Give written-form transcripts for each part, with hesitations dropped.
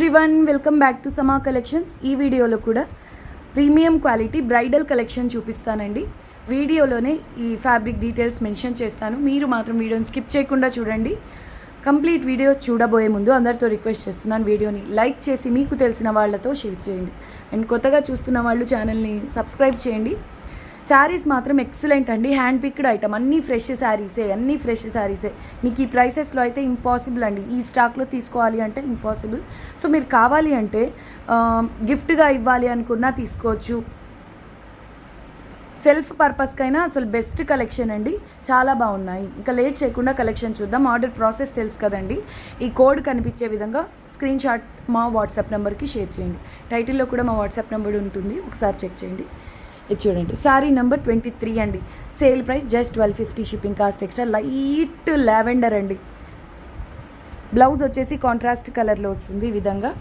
Everyone welcome back to సమా collections. ఈ వీడియోలో కూడా ప్రీమియం క్వాలిటీ బ్రైడల్ కలెక్షన్ చూపిస్తానండి. వీడియోలోనే ఈ ఫ్యాబ్రిక్ డీటెయిల్స్ మెన్షన్ చేస్తాను. మీరు మాత్రం వీడియోని స్కిప్ చేయకుండా చూడండి. కంప్లీట్ వీడియో చూడబోయే ముందు అందరితో రిక్వెస్ట్ చేస్తున్నాను, వీడియోని లైక్ చేసి మీకు తెలిసిన వాళ్ళతో షేర్ చేయండి. అండ్ కొత్తగా చూస్తున్న వాళ్ళు ఛానల్ని సబ్స్క్రైబ్ చేయండి. శారీస్ మాత్రం ఎక్సలెంట్ అండి. హ్యాండ్ పిక్డ్ ఐటమ్, అన్నీ ఫ్రెష్ శారీసే. మీకు ఈ ప్రైసెస్లో అయితే ఇంపాసిబుల్ అండి. ఈ స్టాక్లో తీసుకోవాలి అంటే ఇంపాసిబుల్. సో మీరు కావాలి అంటే గిఫ్ట్గా ఇవ్వాలి అనుకున్నా తీసుకోవచ్చు. సెల్ఫ్ పర్పస్కైనా అసలు బెస్ట్ కలెక్షన్ అండి. చాలా బాగున్నాయి. ఇంకా లేట్ చేయకుండా కలెక్షన్ చూద్దాం. ఆర్డర్ ప్రాసెస్ తెలుసు కదండి. ఈ కోడ్ కనిపించే విధంగా స్క్రీన్ షాట్ మా వాట్సాప్ నెంబర్కి షేర్ చేయండి. టైటిల్లో కూడా మా వాట్సాప్ నెంబర్ ఉంటుంది, ఒకసారి చెక్ చేయండి. ఇది చూడండి, శారీ నెంబర్ 23 అండి. Sale price just 1250, shipping cost extra. Light lavender అండి. బ్లౌజ్ వచ్చేసి కాంట్రాస్ట్ కలర్లో వస్తుంది ఈ విధంగా.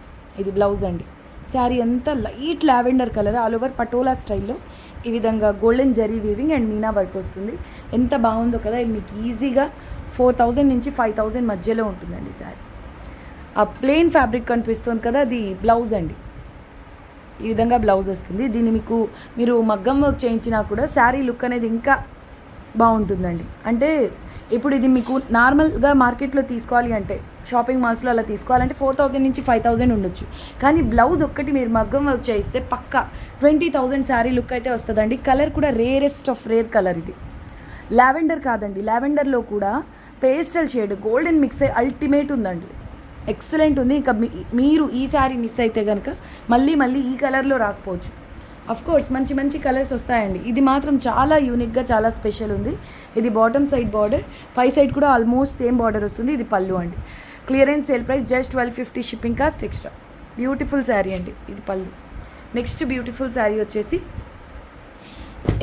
ఇది బ్లౌజ్ అండి. శారీ అంతా light lavender colour, all over patola స్టైల్లో ఈ విధంగా golden zari weaving and Meena work వస్తుంది. ఎంత బాగుందో కదా. ఇది మీకు ఈజీగా 4000 నుంచి 5000 మధ్యలో ఉంటుందండి శారీ. ఆ ప్లెయిన్ ఫ్యాబ్రిక్ కనిపిస్తుంది కదా, అది బ్లౌజ్ అండి. ఈ విధంగా బ్లౌజ్ వస్తుంది. దీన్ని మీరు మగ్గం వర్క్ చేయించినా కూడా శారీ లుక్ అనేది ఇంకా బాగుంటుందండి. అంటే ఇప్పుడు ఇది మీకు నార్మల్గా మార్కెట్లో తీసుకోవాలి అంటే, షాపింగ్ మాల్స్లో అలా తీసుకోవాలంటే 4000 నుంచి 5000 ఉండొచ్చు. కానీ బ్లౌజ్ ఒక్కటి మీరు మగ్గం వర్క్ చేయిస్తే పక్కా 20,000 శారీ లుక్ అయితే వస్తుందండి. కలర్ కూడా రేరెస్ట్ ఆఫ్ రేర్ కలర్. ఇది లావెండర్ కాదండి, లావెండర్లో కూడా పేస్టల్ షేడ్ గోల్డెన్ మిక్స్ అయ్యి అల్టిమేట్ ఉందండి. ఎక్సలెంట్ ఉంది. ఇంకా మీరు ఈ శారీ మిస్ అయితే కనుక మళ్ళీ ఈ కలర్లో రాకపోవచ్చు. కోర్స్ మంచి కలర్స్ వస్తాయండి. ఇది మాత్రం చాలా యూనిక్గా, చాలా స్పెషల్ ఉంది. ఇది బాటమ్ సైడ్ బార్డర్, పై సైడ్ కూడా ఆల్మోస్ట్ సేమ్ బార్డర్ వస్తుంది. ఇది పళ్ళు అండి. Clearance sale price just 1250, shipping cost extra. Beautiful sari అండి. ఇది పళ్ళు. నెక్స్ట్ బ్యూటిఫుల్ శారీ వచ్చేసి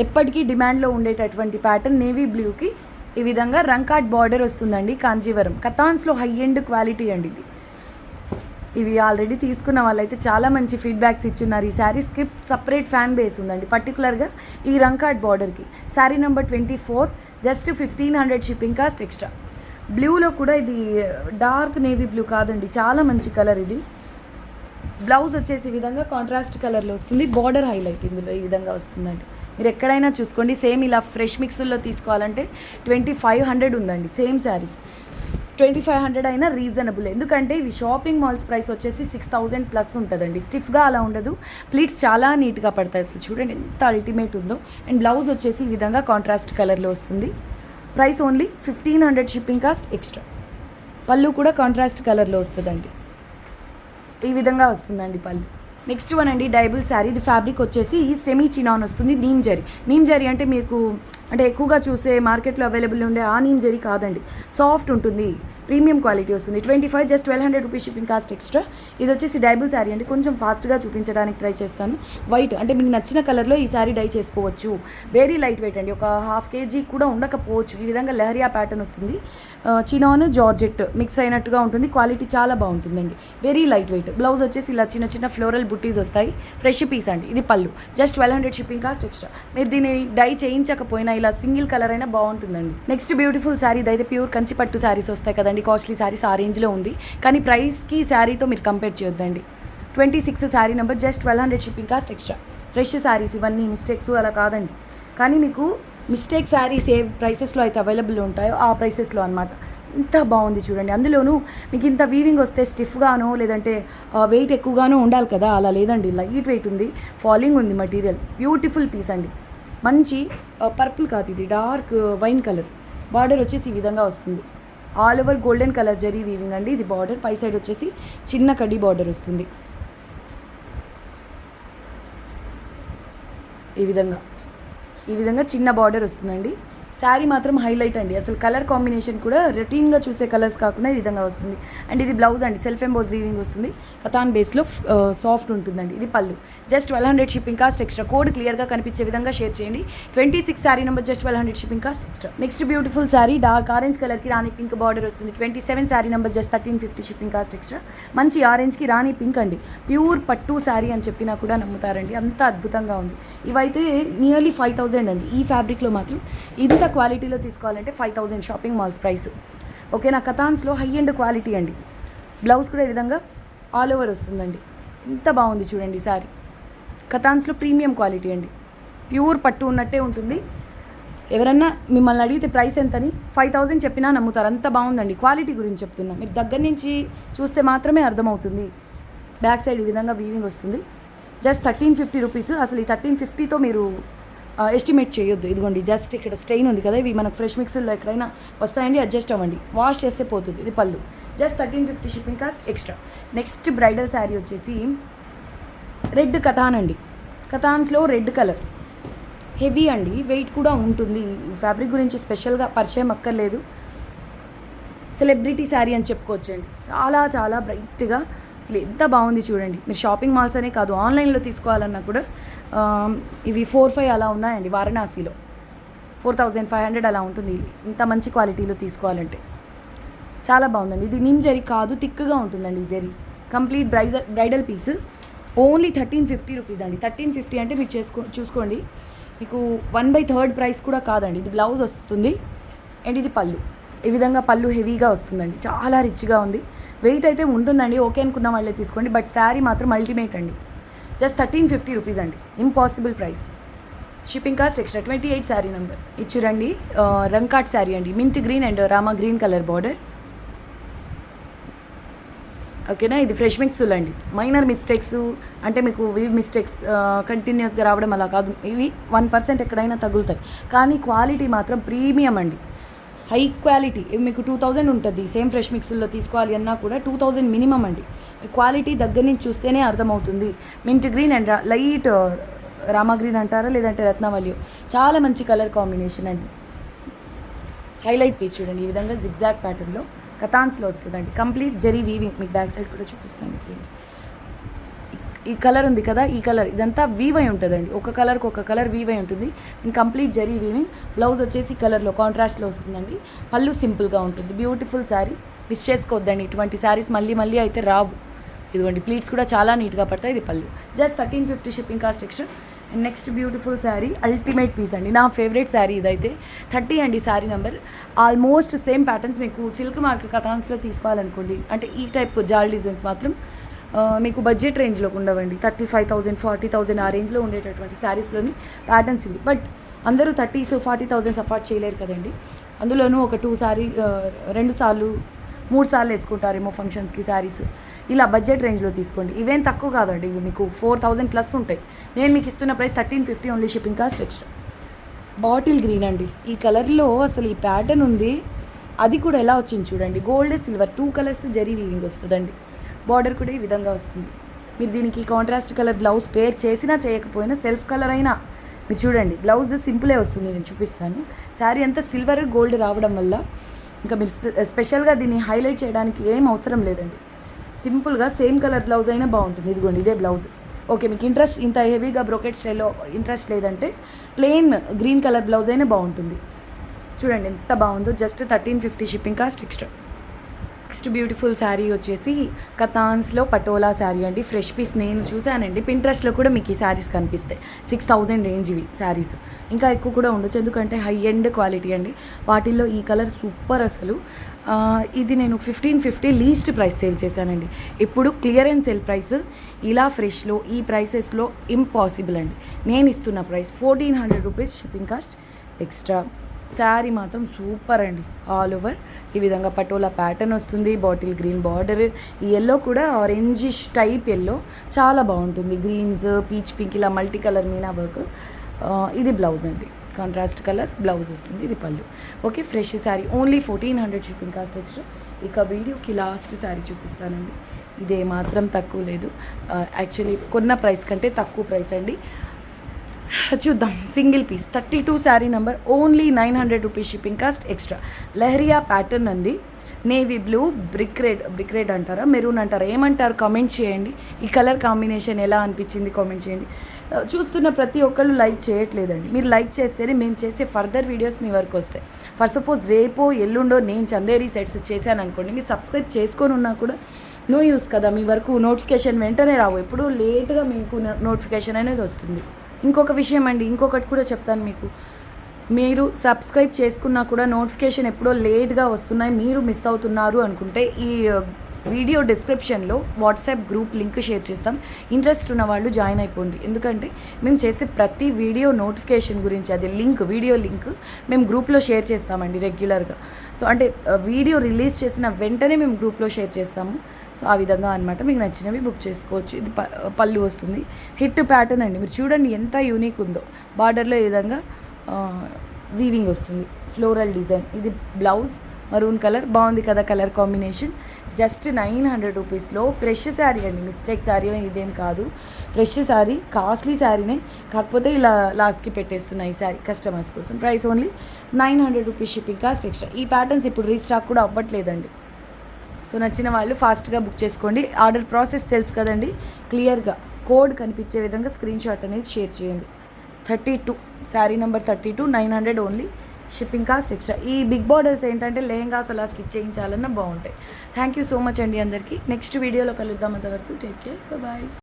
ఎప్పటికీ డిమాండ్లో ఉండేటటువంటి ప్యాటర్న్, నేవీ బ్లూకి ఈ విధంగా రంకాట్ బార్డర్ వస్తుందండి. కాంజీవరం కతాన్స్లో హై ఎండ్ క్వాలిటీ అండి ఇది. ఇవి ఆల్రెడీ తీసుకున్న వాళ్ళైతే చాలా మంచి ఫీడ్బ్యాక్స్ ఇచ్చున్నారు. ఈ శారీస్కి సపరేట్ ఫ్యాన్ బేస్ ఉందండి, పర్టికులర్గా ఈ రంకాట్ బార్డర్కి. Sari number 24, just 1500, shipping cost extra. బ్లూలో కూడా ఇది డార్క్ నేవీ బ్లూ కాదండి, చాలా మంచి కలర్ ఇది. బ్లౌజ్ వచ్చేసి ఈ విధంగా కాంట్రాస్ట్ కలర్లో వస్తుంది. బార్డర్ హైలైట్ ఇందులో ఈ విధంగా వస్తుందండి. మీరు ఎక్కడైనా చూసుకోండి. సేమ్ ఇలా ఫ్రెష్ మిక్స్లో తీసుకోవాలంటే 2500 ఉందండి. సేమ్ శారీస్ 2500 అయినా రీజనబుల్. ఎందుకంటే ఇవి షాపింగ్ మాల్స్ ప్రైస్ వచ్చేసి 6000 ప్లస్ ఉంటుందండి. స్టిఫ్గా అలా ఉండదు. ప్లీట్స్ చాలా నీట్గా పడతాయి. అసలు చూడండి ఎంత అల్టిమేట్ ఉందో. అండ్ బ్లౌజ్ వచ్చేసి ఈ విధంగా కాంట్రాస్ట్ కలర్లో వస్తుంది. Price only 1500, shipping cost extra. పళ్ళు కూడా కాంట్రాస్ట్ కలర్లో వస్తుందండి. ఈ విధంగా వస్తుందండి పళ్ళు. నెక్స్ట్ వన్ అండి, డైబుల్ శారీ. ఇది ఫ్యాబ్రిక్ వచ్చేసి సెమీ చినాన్ వస్తుంది. నీమ్ జరీ అంటే మీకు ఎక్కువగా చూసే మార్కెట్లో అవైలబుల్ ఉండే ఆ నీమ్ జరీ కాదండి. సాఫ్ట్ ఉంటుంది, ప్రీమియం క్వాలిటీ వస్తుంది. 25, just 1200 rupees, shipping cost extra. ఇది వచ్చేసి డైబుల్ శారీ అండి. కొంచెం ఫాస్ట్గా చూపించడానికి ట్రై చేస్తాను. వైట్ అంటే మీకు నచ్చిన కలర్లో ఈ శారీ డై చేసుకోవచ్చు. వెరీ లైట్ వెయిట్ అండి. ఒక 1/2 kg కూడా ఉండకపోవచ్చు. ఈ విధంగా లెహరియా ప్యాటర్న్ వస్తుంది. చినాన్ జార్జెట్ మిక్స్ అయినట్టుగా ఉంటుంది. క్వాలిటీ చాలా బాగుంటుందండి. Very light weight. బ్లౌజ్ వచ్చేసి ఇలా చిన్న ఫ్లోరల్ బుట్టీస్ వస్తాయి. ఫ్రెష్ పీస్ అండి. ఇది పళ్ళు, జస్ట్ 1200, షిప్పింగ్ కాస్ట్ ఎక్స్ట్రా. మీరు దీన్ని డై చేయించకపోయినా ఇలా సింగిల్ కలర్ అయినా బాగుంటుందండి. Next beautiful sari. ఇదైతే ప్యూర్ కంచి పట్టు శారీస్ వస్తాయి కదండి. కాస్ట్లీ శారీస్ ఆ రేంజ్లో ఉంది. కానీ ప్రైస్కి శారీతో మీరు కంపేర్ చేయొద్దండి. 26 sari number, just 1200, shipping cost extra. Fresh saris ఇవన్నీ, మిస్టేక్స్ అలా కాదండి. కానీ మీకు మిస్టేక్ శారీస్ ఏ ప్రైసెస్లో అయితే అవైలబుల్ ఉంటాయో ఆ ప్రైసెస్లో అనమాట. ఇంత బాగుంది చూడండి. అందులోనూ మీకు ఇంత వీవింగ్ వస్తే స్టిఫ్గానో లేదంటే వెయిట్ ఎక్కువగానో ఉండాలి కదా, అలా లేదండి. లైట్ వెయిట్ ఉంది, ఫాలింగ్ ఉంది మెటీరియల్. బ్యూటిఫుల్ పీస్ అండి. మంచి పర్పుల్ కాదు, ఇది డార్క్ వైన్ కలర్. బార్డర్ వచ్చేసి ఈ విధంగా వస్తుంది. All over golden colour zari weaving అండి. ఇది బార్డర్. పై సైడ్ వచ్చేసి చిన్న కడ్డీ బార్డర్ వస్తుంది. ఈ విధంగా చిన్న బార్డర్ వస్తుందండి. శారీ మాత్రం హైలైట్ అండి. అసలు కలర్ కాంబినేషన్ కూడా రొటీన్గా చూసే కలర్స్ కాకుండా ఈ విధంగా వస్తుంది. అండ్ ఇది బ్లౌజ్ అండి. సెల్ఫ్ ఎంబోస్ వీవింగ్ వస్తుంది. కతాన్ బేస్లో సాఫ్ట్ ఉంటుందండి. ఇది పళ్ళు, just 1200, shipping cost extra. Code క్లియర్గా కనిపించే విధంగా షేర్ చేయండి. 26 sari number, just 1200, shipping cost extra. Next beautiful sari. Dark orange కలర్కి రాణి పింక్ బార్డర్ వస్తుంది. 27 sari number, just 1350, shipping cost extra. మంచి ఆరెంజ్కి రాణి పింక్ అండి. ప్యూర్ పట్టు శారీ అని చెప్పినా కూడా నమ్ముతారండి, అంత అద్భుతంగా ఉంది. ఇవైతే నియర్లీ 5000 అండి. ఈ ఫ్యాబ్రిక్లో మాత్రం ఇంత క్వాలిటీలో తీసుకోవాలంటే 5000 షాపింగ్ మాల్స్ ప్రైస్. ఓకేనా. కతాన్స్లో హై ఎండ్ క్వాలిటీ అండి. బ్లౌజ్ కూడా ఈ విధంగా ఆల్ ఓవర్ వస్తుందండి. ఎంత బాగుంది చూడండి సారీ. కతాన్స్లో ప్రీమియం క్వాలిటీ అండి, ప్యూర్ పట్టు ఉన్నట్టే ఉంటుంది. ఎవరన్నా మిమ్మల్ని అడిగితే ప్రైస్ ఎంతని 5,000 చెప్పినా నమ్ముతారు, అంత బాగుందండి. క్వాలిటీ గురించి చెప్తున్నా, మీరు దగ్గర నుంచి చూస్తే మాత్రమే అర్థమవుతుంది. బ్యాక్ సైడ్ ఈ విధంగా వీవింగ్ వస్తుంది. Just 1350 rupees. అసలు ఈ 1350తో మీరు ఎస్టిమేట్ చేయొద్దు. ఇదిగోండి జస్ట్ ఇక్కడ స్టెయిన్ ఉంది కదా, ఇవి మనకు ఫ్రెష్ మిక్సర్లో ఎక్కడైనా వస్తాయండి, అడ్జస్ట్ అవ్వండి, వాష్ చేస్తే పోతుంది. ఇది పళ్ళు. Just 1350 shipping cost extra. Next bridal sari వచ్చేసి రెడ్ కథాన్ అండి. కథాన్స్లో రెడ్ కలర్ హెవీ అండి, వెయిట్ కూడా ఉంటుంది. ఫ్యాబ్రిక్ గురించి స్పెషల్గా పరిచయం అక్కర్లేదు, సెలబ్రిటీ శారీ అని చెప్పుకోవచ్చండి. చాలా చాలా బ్రైట్గా అసలు ఎంత బాగుంది చూడండి. మీరు షాపింగ్ మాల్స్ అనే కాదు, ఆన్లైన్లో తీసుకోవాలన్నా కూడా ఇవి 4,500 అలా ఉన్నాయండి. వారణాసిలో 4,500 అలా ఉంటుంది. ఇంత మంచి క్వాలిటీలో తీసుకోవాలంటే చాలా బాగుందండి. ఇది నిమ్ జరీ కాదు, థిక్గా ఉంటుందండి ఈ zari. Complete bridal piece. Only 1350 rupees అండి. 1350 అంటే మీరు చూసుకోండి, మీకు 1/3 ప్రైస్ కూడా కాదండి. ఇది బ్లౌజ్ వస్తుంది అండ్ ఇది పళ్ళు. ఈ విధంగా పళ్ళు హెవీగా వస్తుందండి, చాలా రిచ్గా ఉంది. వెయిట్ అయితే ఉంటుందండి, ఓకే అనుకున్న వాళ్ళే తీసుకోండి. బట్ శారీ మాత్రం అల్టిమేట్ అండి. జస్ట్ 1350 రూపీస్ అండి, impossible price. Shipping cost extra. 28 sari number. ఇది చూడండి, రంకాట్ శారీ అండి, mint green and Rama green colour border. ఓకేనా, ఇది ఫ్రెష్ మిక్స్లు అండి. మైనర్ మిస్టేక్స్ అంటే మీకు వీవ్ మిస్టేక్స్ కంటిన్యూస్గా రావడం అలా కాదు, ఇవి 1% ఎక్కడైనా తగులుతాయి. కానీ క్వాలిటీ మాత్రం ప్రీమియం అండి, హై క్వాలిటీ. ఇవి మీకు 2000 ఉంటుంది. సేమ్ ఫ్రెష్ మిక్స్లో తీసుకోవాలి అన్నా కూడా 2000 మినిమం అండి. క్వాలిటీ దగ్గర నుంచి చూస్తేనే అర్థమవుతుంది. Mint green and light Rama green అంటారా, లేదంటే రత్నవల్లి, చాలా మంచి కలర్ కాంబినేషన్ అండి. హైలైట్ పీస్ చూడండి, ఈ విధంగా జిగ్జాగ్ ప్యాటర్న్లో కతాన్స్లో వస్తుందండి. Complete zari weaving. మీకు బ్యాక్ సైడ్ కూడా చూపిస్తాను. ఈ కలర్ ఉంది కదా, ఈ కలర్ ఇదంతా వీవ్ అయి ఉంటుందండి. ఒక కలర్కి ఒక కలర్ వీవ్ అయి ఉంటుంది. Complete zari weaving. బ్లౌజ్ వచ్చేసి కలర్లో కాంట్రాస్ట్లో వస్తుందండి. పళ్ళు సింపుల్గా ఉంటుంది. బ్యూటిఫుల్ శారీ, మిస్ చేసుకోవద్దండి. ఇటువంటి శారీస్ మళ్ళీ మళ్ళీ అయితే రావు. ఇదిగోండి ప్లీట్స్ కూడా చాలా నీట్గా పడతాయి. ఇది పళ్ళు. Just 1350 shipping cost extra. And next beautiful sari, ultimate piece అండి, నా ఫేవరెట్ శారీ ఇదైతే. 30 అండి sari number. Almost same patterns మీకు సిల్క్ మార్క్ కథాన్స్లో తీసుకోవాలనుకోండి, అంటే ఈ టైప్ జాల్ డిజైన్స్ మాత్రం మీకు బడ్జెట్ రేంజ్లోకి ఉండవండి. 35,000 40,000 ఆ రేంజ్లో ఉండేటటువంటి శారీస్లోని ప్యాటర్న్స్ ఇవి. బట్ అందరూ 30s 40,000 అఫోర్డ్ చేయలేరు కదండి. అందులోనూ ఒక 2 సారీ 2 సార్లు 3 సార్లు వేసుకుంటారేమో ఫంక్షన్స్కి శారీస్. ఇలా బడ్జెట్ రేంజ్లో తీసుకోండి. ఇవేం తక్కువ కాదండి, ఇవి మీకు 4,000 ప్లస్ ఉంటాయి. నేను మీకు ఇస్తున్న price 1350 only, shipping cost extra. Bottle green అండి, ఈ కలర్లో అసలు ఈ ప్యాటర్న్ ఉంది. అది కూడా ఎలా వచ్చింది చూడండి, gold silver 2 colours zari weaving వస్తుందండి. బార్డర్ కూడా ఈ విధంగా వస్తుంది. మీరు దీనికి కాంట్రాస్ట్ కలర్ బ్లౌజ్ పేర్ చేసినా చేయకపోయినా సెల్ఫ్ కలర్ అయినా మీరు చూడండి, బ్లౌజ్ సింపులే వస్తుంది. నేను చూపిస్తాను. శారీ అంతా సిల్వర్ గోల్డ్ రావడం వల్ల ఇంకా మీరు స్పెషల్గా దీన్ని హైలైట్ చేయడానికి ఏం అవసరం లేదండి. సింపుల్గా సేమ్ కలర్ బ్లౌజ్ అయినా బాగుంటుంది. ఇదిగోండి ఇదే బ్లౌజ్. ఓకే, మీకు ఇంట్రెస్ట్ ఇంత హెవీగా బ్రోకెట్ స్టైల్లో ఇంట్రెస్ట్ లేదంటే ప్లెయిన్ గ్రీన్ కలర్ బ్లౌజ్ అయినా బాగుంటుంది. చూడండి ఎంత బాగుందో. Just 1350 shipping cost extra. Next beautiful sari వచ్చేసి కతాన్స్లో పటోలా శారీ అండి. ఫ్రెష్ పీస్ నేను చూశానండి, పింట్రెస్ట్లో కూడా మీకు ఈ శారీస్ కనిపిస్తాయి. 6,000 రేంజ్ ఇవి శారీస్. ఇంకా ఎక్కువ కూడా ఉండొచ్చు, ఎందుకంటే హై ఎండ్ క్వాలిటీ అండి. వాటిల్లో ఈ కలర్ సూపర్ అసలు. ఇది నేను 1550 లీస్ట్ ప్రైస్ సేల్ చేశానండి. ఇప్పుడు క్లియరెన్స్ సేల్ ప్రైస్ ఇలా ఫ్రెష్లో ఈ ప్రైసెస్లో ఇంపాసిబుల్ అండి. నేను ఇస్తున్న price 1400 rupees shipping cost extra. Sari మాత్రం సూపర్ అండి. ఆల్ ఓవర్ ఈ విధంగా పటోలా ప్యాటర్న్ వస్తుంది. బాటిల్ గ్రీన్ బార్డర్, ఈ ఎల్లో కూడా ఆరెంజిష్ టైప్ ఎల్లో చాలా బాగుంటుంది. గ్రీన్స్, పీచ్ పింక్, ఇలా మల్టీ కలర్ మీనా వర్క్. ఇది బ్లౌజ్ అండి, కాంట్రాస్ట్ కలర్ బ్లౌజ్ వస్తుంది. ఇది పళ్ళు. Okay, fresh sari only 1400 shipping cost extra. ఇక వీడియోకి లాస్ట్ శారీ చూపిస్తానండి. ఇదే మాత్రం తక్కువ లేదు, యాక్చువల్లీ కొన్న ప్రైస్ కంటే తక్కువ ప్రైస్ అండి. చూద్దాం. Single piece 32 sari number, only 900 rupees shipping cost extra. Leheriya pattern అండి. నేవీ బ్లూ, బ్రిక్ రెడ్ అంటారా, మెరూన్ అంటారా, ఏమంటారు కామెంట్ చేయండి. ఈ కలర్ కాంబినేషన్ ఎలా అనిపించింది కామెంట్ చేయండి. చూస్తున్న ప్రతి ఒక్కళ్ళు లైక్ చేయట్లేదండి. మీరు లైక్ చేస్తేనే మేము చేసే ఫర్దర్ వీడియోస్ మీ వరకు వస్తాయి. ఫర్ సపోజ్ రేపో ఎల్లుండో నేను చందేరి సెట్స్ చేశాను అనుకోండి, మీరు సబ్స్క్రైబ్ చేసుకొని ఉన్నా కూడా నో యూస్ కదా, మీ వరకు నోటిఫికేషన్ వెంటనే రావు, ఎప్పుడూ లేట్గా మీకు నోటిఫికేషన్ అనేది వస్తుంది. ఇంకొక విషయం అండి, ఇంకొకటి కూడా చెప్తాను మీకు. మీరు సబ్స్క్రైబ్ చేసుకున్నా కూడా నోటిఫికేషన్ ఎప్పుడో లేట్గా వస్తున్నాయి, మీరు మిస్ అవుతున్నారు అనుకుంటే ఈ వీడియో డిస్క్రిప్షన్లో వాట్సాప్ గ్రూప్ లింక్ షేర్ చేస్తాం. ఇంట్రెస్ట్ ఉన్న వాళ్ళు జాయిన్ అయిపోండి. ఎందుకంటే మేము చేసే ప్రతి వీడియో నోటిఫికేషన్ గురించి అది వీడియో లింక్ మేము గ్రూప్లో షేర్ చేస్తామండి రెగ్యులర్గా. సో అంటే వీడియో రిలీజ్ చేసిన వెంటనే మేము గ్రూప్లో షేర్ చేస్తాము. సో ఆ విధంగా అనమాట. మీకు నచ్చినవి బుక్ చేసుకోవచ్చు. ఇది పళ్ళు వస్తుంది. హిట్ ప్యాటర్న్ అండి. మీరు చూడండి ఎంత యూనిక్ ఉందో. బార్డర్లో ఈ విధంగా వీవింగ్ వస్తుంది, ఫ్లోరల్ డిజైన్. ఇది బ్లౌజ్ మరూన్ కలర్. బాగుంది కదా కలర్ కాంబినేషన్. జస్ట్ 900 రూపీస్లో ఫ్రెష్ శారీ అండి. మిస్టేక్ శారీ ఇదేం కాదు, ఫ్రెష్ శారీ. కాస్ట్లీ శారీనే, కాకపోతే ఇలా లాస్ట్కి పెట్టేస్తున్నాయి ఈ శారీ కస్టమర్స్ కోసం. Price only 900 rupees, shipping cost extra. ఈ ప్యాటర్న్స్ ఇప్పుడు రీస్టాక్ కూడా అవ్వట్లేదండి. సో నచ్చిన వాళ్ళు ఫాస్ట్గా బుక్ చేసుకోండి. ఆర్డర్ ప్రాసెస్ తెలుసు కదండి. క్లియర్గా కోడ్ కనిపించే విధంగా స్క్రీన్ షాట్ అనేది షేర్ చేయండి. 32 sari number 32, 900 only, shipping cost extra. ఈ బిగ్ బార్డర్స్ ఏంటంటే లెహంగాస్ అలా స్టిచ్ చేయించాలన్నా బాగుంటాయి. థ్యాంక్ యూ సో మచ్ అండి అందరికీ. నెక్స్ట్ వీడియోలో కలుద్దాం. అంతవరకు టేక్ కేర్, బాయ్.